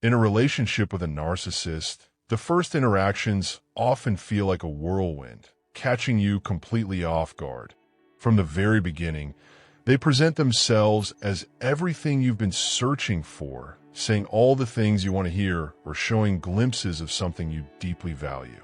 In a relationship with a narcissist, the first interactions often feel like a whirlwind, catching you completely off guard. From the very beginning, they present themselves as everything you've been searching for, saying all the things you want to hear or showing glimpses of something you deeply value.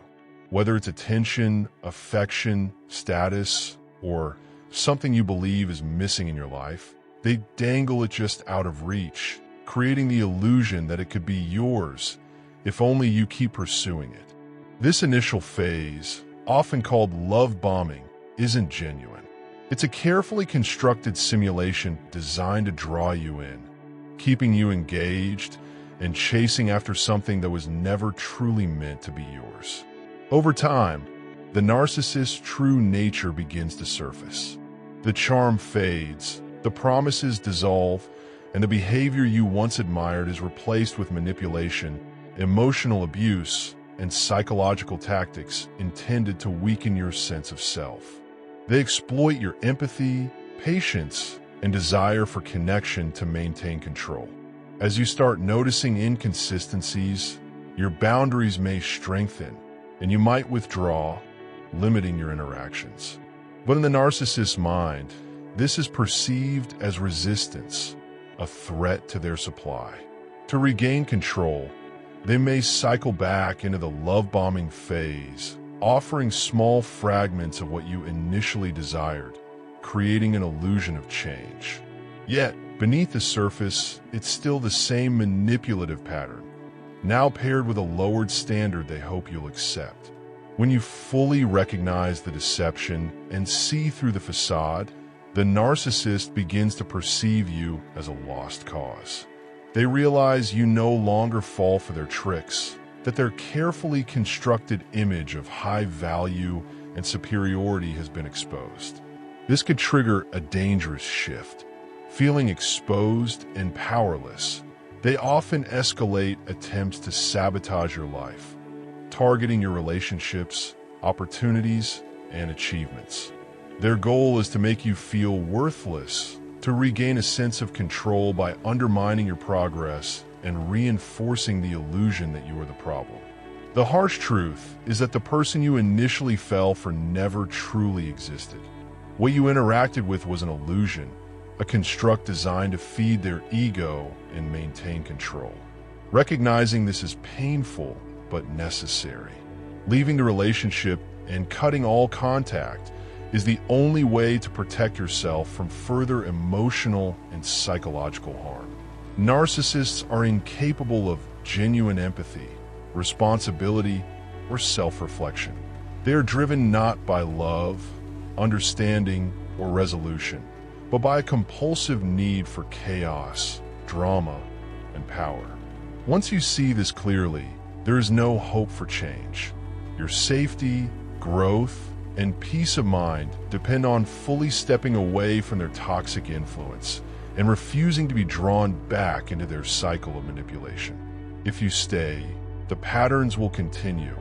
Whether it's attention, affection, status, or something you believe is missing in your life, they dangle it just out of reach, creating the illusion that it could be yours if only you keep pursuing it. This initial phase, often called love bombing, isn't genuine. It's a carefully constructed simulation designed to draw you in, keeping you engaged and chasing after something that was never truly meant to be yours. Over time, the narcissist's true nature begins to surface. The charm fades, the promises dissolve, and the behavior you once admired is replaced with manipulation, emotional abuse, and psychological tactics intended to weaken your sense of self. They exploit your empathy, patience, and desire for connection to maintain control. As you start noticing inconsistencies, your boundaries may strengthen, and you might withdraw, limiting your interactions. But in the narcissist's mind, this is perceived as resistance, a threat to their supply. To regain control, they may cycle back into the love-bombing phase, offering small fragments of what you initially desired, creating an illusion of change. Yet, beneath the surface, it's still the same manipulative pattern, now paired with a lowered standard they hope you'll accept. When you fully recognize the deception and see through the facade, the narcissist begins to perceive you as a lost cause. They realize you no longer fall for their tricks, that their carefully constructed image of high value and superiority has been exposed. This could trigger a dangerous shift. Feeling exposed and powerless, they often escalate attempts to sabotage your life, targeting your relationships, opportunities, and achievements. Their goal is to make you feel worthless, to regain a sense of control by undermining your progress and reinforcing the illusion that you are the problem. The harsh truth is that the person you initially fell for never truly existed. What you interacted with was an illusion, a construct designed to feed their ego and maintain control. Recognizing this is painful but necessary. Leaving the relationship and cutting all contact is the only way to protect yourself from further emotional and psychological harm. Narcissists are incapable of genuine empathy, responsibility, or self-reflection. They are driven not by love, understanding, or resolution, but by a compulsive need for chaos, drama, and power. Once you see this clearly, there is no hope for change. Your safety, growth, and peace of mind depend on fully stepping away from their toxic influence and refusing to be drawn back into their cycle of manipulation. If you stay, the patterns will continue,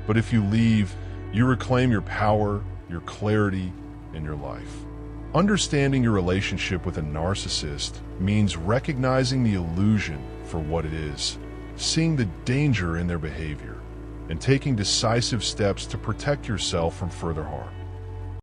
but if you leave, you reclaim your power, your clarity, and your life. Understanding your relationship with a narcissist means recognizing the illusion for what it is, seeing the danger in their behavior, and taking decisive steps to protect yourself from further harm.